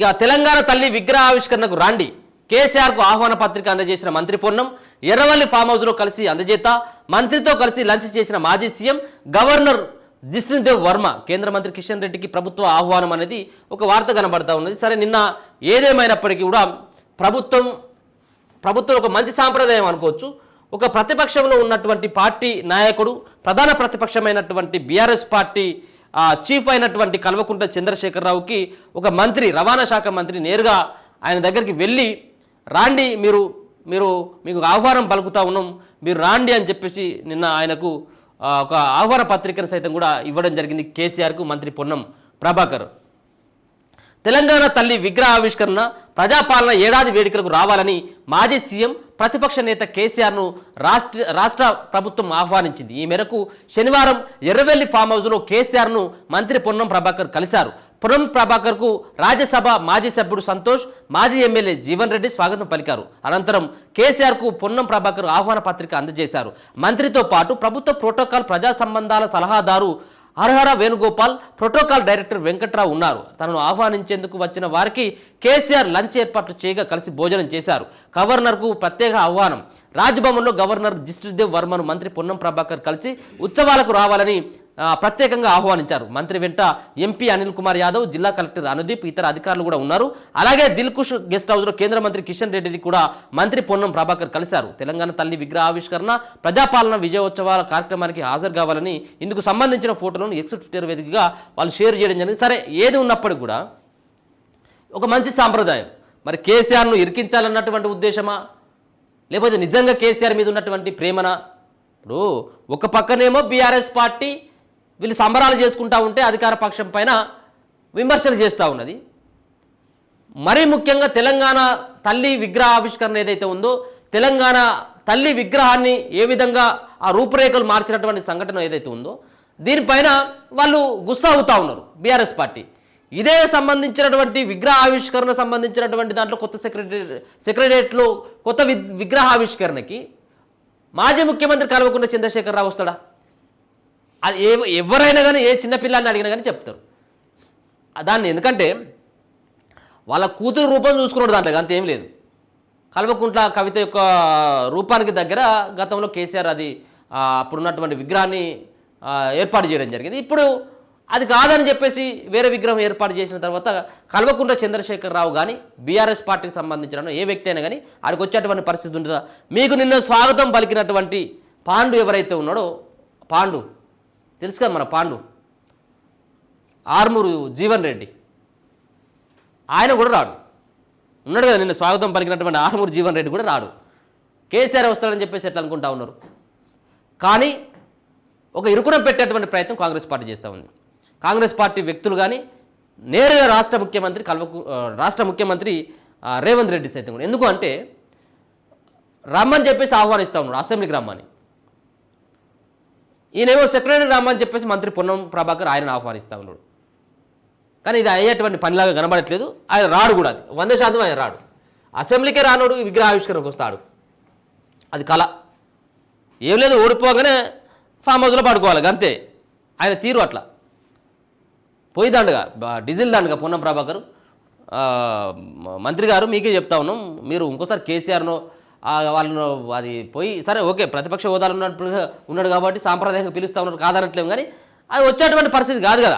ఇక తెలంగాణ తల్లి విగ్రహావిష్కరణకు రాండి, కేసీఆర్కు ఆహ్వాన పత్రిక అందజేసిన మంత్రి పొన్నం, ఎర్రవల్లి ఫామ్ హౌస్లో కలిసి అందజేత, మంత్రితో కలిసి లంచ్ చేసిన మాజీ సీఎం గవర్నర్ జిష్ణుదేవ్ వర్మ, కేంద్ర మంత్రి కిషన్ రెడ్డికి ప్రభుత్వ ఆహ్వానం అనేది ఒక వార్త కనబడతా ఉన్నది. సరే, నిన్న ఏదేమైనప్పటికీ కూడా ప్రభుత్వం ఒక మంచి సాంప్రదాయం అనుకోవచ్చు. ఒక ప్రతిపక్షంలో ఉన్నటువంటి పార్టీ నాయకుడు, ప్రధాన ప్రతిపక్షమైనటువంటి బీఆర్ఎస్ పార్టీ చీఫ్ అయినటువంటి కల్వకుంట్ల చంద్రశేఖరరావుకి ఒక మంత్రి, రవాణా శాఖ మంత్రి నేరుగా ఆయన దగ్గరికి వెళ్ళి రాండి, మీకు ఆహ్వానం పలుకుతా ఉన్నాం, మీరు రాండి అని చెప్పేసి నిన్న ఆయనకు ఒక ఆహ్వాన పత్రికను సైతం కూడా ఇవ్వడం జరిగింది కేసీఆర్కు మంత్రి పొన్నం ప్రభాకర్. తెలంగాణ తల్లి విగ్రహావిష్కరణ, ప్రజాపాలన ఏడాది వేడుకలకు రావాలని మాజీ సీఎం ప్రతిపక్ష నేత కేసీఆర్ను రాష్ట్ర ప్రభుత్వం ఆహ్వానించింది. ఈ మేరకు శనివారం ఎర్రవెల్లి ఫామ్ హౌస్లో కేసీఆర్ను మంత్రి పొన్నం ప్రభాకర్ కలిశారు. పొన్నం ప్రభాకర్కు రాజ్యసభ మాజీ సభ్యుడు సంతోష్, మాజీ ఎమ్మెల్యే జీవన్ రెడ్డి స్వాగతం పలికారు. అనంతరం కేసీఆర్కు పొన్నం ప్రభాకర్ ఆహ్వాన పత్రిక అందజేశారు. మంత్రితో పాటు ప్రభుత్వ ప్రోటోకాల్ ప్రజా సంబంధాల సలహాదారు హరహర వేణుగోపాల్, ప్రోటోకాల్ డైరెక్టర్ వెంకట్రావు ఉన్నారు. తనను ఆహ్వానించేందుకు వచ్చిన వారికి కేసీఆర్ లంచ్ ఏర్పాట్లు చేయగా కలిసి భోజనం చేశారు. గవర్నర్కు ప్రత్యేక ఆహ్వానం. రాజ్భవన్లో గవర్నర్ జిష్ణుదేవ్ వర్మను మంత్రి పొన్నం ప్రభాకర్ కలిసి ఉత్సవాలకు రావాలని ప్రత్యేకంగా ఆహ్వానించారు. మంత్రి వెంట ఎంపీ అనిల్ కుమార్ యాదవ్, జిల్లా కలెక్టర్ అనుదీప్, ఇతర అధికారులు కూడా ఉన్నారు. అలాగే దిల్కుష్ గెస్ట్ హౌస్లో కేంద్ర మంత్రి కిషన్ రెడ్డిని కూడా మంత్రి పొన్నం ప్రభాకర్ కలిశారు. తెలంగాణ తల్లి విగ్రహావిష్కరణ, ప్రజాపాలన విజయోత్సవాల కార్యక్రమానికి హాజరు కావాలని ఇందుకు సంబంధించిన ఫోటోలను ఎక్స్ ట్విట్టర్ వేదికగా వాళ్ళు షేర్ చేయడం జరిగింది. సరే, ఏది ఉన్నప్పటికీ కూడా ఒక మంచి సాంప్రదాయం. మరి కేసీఆర్ను ఇరికించాలన్నటువంటి ఉద్దేశమా, లేకపోతే నిజంగా కేసీఆర్ మీద ఉన్నటువంటి ప్రేమనా? ఇప్పుడు ఒక పక్కనేమో బీఆర్ఎస్ పార్టీ వీళ్ళు సంబరాలు చేసుకుంటూ ఉంటే అధికార పక్షం పైన విమర్శలు చేస్తూ ఉన్నది. మరీ ముఖ్యంగా తెలంగాణ తల్లి విగ్రహావిష్కరణ ఏదైతే ఉందో, తెలంగాణ తల్లి విగ్రహాన్ని ఏ విధంగా ఆ రూపురేఖలు మార్చినటువంటి సంఘటన ఏదైతే ఉందో, దీనిపైన వాళ్ళు గుస్సా అవుతూ ఉన్నారు బీఆర్ఎస్ పార్టీ. ఇదే సంబంధించినటువంటి విగ్రహావిష్కరణ సంబంధించినటువంటి దాంట్లో కొత్త సెక్రటరియట్లో కొత్త విగ్రహావిష్కరణకి మాజీ ముఖ్యమంత్రి కల్వకుంట్ల చంద్రశేఖరరావు వస్తాడా? అది ఎవరైనా కానీ, ఏ చిన్నపిల్లాన్ని అడిగినా కానీ చెప్తారు దాన్ని. ఎందుకంటే వాళ్ళ కూతురు రూపం చూసుకున్నాడు దాంట్లో, అంతేం లేదు. కల్వకుంట్ల కవిత యొక్క రూపానికి దగ్గర గతంలో కేసీఆర్ అది అప్పుడున్నటువంటి విగ్రహాన్ని ఏర్పాటు చేయడం జరిగింది. ఇప్పుడు అది కాదని చెప్పేసి వేరే విగ్రహం ఏర్పాటు చేసిన తర్వాత కల్వకుంట్ల చంద్రశేఖరరావు కానీ బీఆర్ఎస్ పార్టీకి సంబంధించిన ఏ వ్యక్తి అయినా కానీ ఆడికి వచ్చేటువంటి పరిస్థితి ఉంటుందా? మీకు నిన్న స్వాగతం పలికినటువంటి పాండు ఎవరైతే ఉన్నాడో, పాండు తెలుసు కదా, మన పాండు, ఆర్మూరు జీవన్ రెడ్డి, ఆయన కూడా రాడు. ఉన్నాడు కదా నిన్న స్వాగతం పలికినటువంటి ఆర్మూరు జీవన్ రెడ్డి కూడా రాడు. కేసీఆర్ వస్తాడని చెప్పేసి ఎట్లా అనుకుంటా ఉన్నారు. కానీ ఒక ఇరుకున పెట్టేటువంటి ప్రయత్నం కాంగ్రెస్ పార్టీ చేస్తూ ఉంది. కాంగ్రెస్ పార్టీ వ్యక్తులు కానీ నేరుగా రాష్ట్ర ముఖ్యమంత్రి రేవంత్ రెడ్డి సైతం కూడా. ఎందుకు అంటే రమ్మని చెప్పేసి ఆహ్వానిస్తూ ఉన్నాడు అసెంబ్లీకి రమ్మని. ఈయనేమో సెక్రటరీ రమ్మని చెప్పేసి మంత్రి పొన్నం ప్రభాకర్ ఆయనను ఆహ్వానిస్తూ ఉన్నాడు. కానీ ఇది అయ్యేటువంటి పనిలాగా కనబడట్లేదు. ఆయన రాడు కూడా, 100% ఆయన రాడు. అసెంబ్లీకే రానోడు విగ్రహావిష్కరణకు వస్తాడు. అది కళ. ఏం లేదు, ఓడిపోగానే ఫామ్ హౌస్లో పడుకోవాలి అంతే. ఆయన తీరు అట్లా పోయి దండగా, డీజిల్ దండగా పొన్నం ప్రభాకర్. మంత్రి గారు మీకే చెప్తా ఉన్నాం, మీరు ఇంకోసారి కేసీఆర్ను వాళ్ళను అది పోయి, సరే ఓకే ప్రతిపక్ష హోదాలు ఉన్నాడు కాబట్టి సాంప్రదాయంగా పిలుస్తూ ఉన్నారు కాదనట్లేము, కానీ అది వచ్చేటువంటి పరిస్థితి కాదు కదా.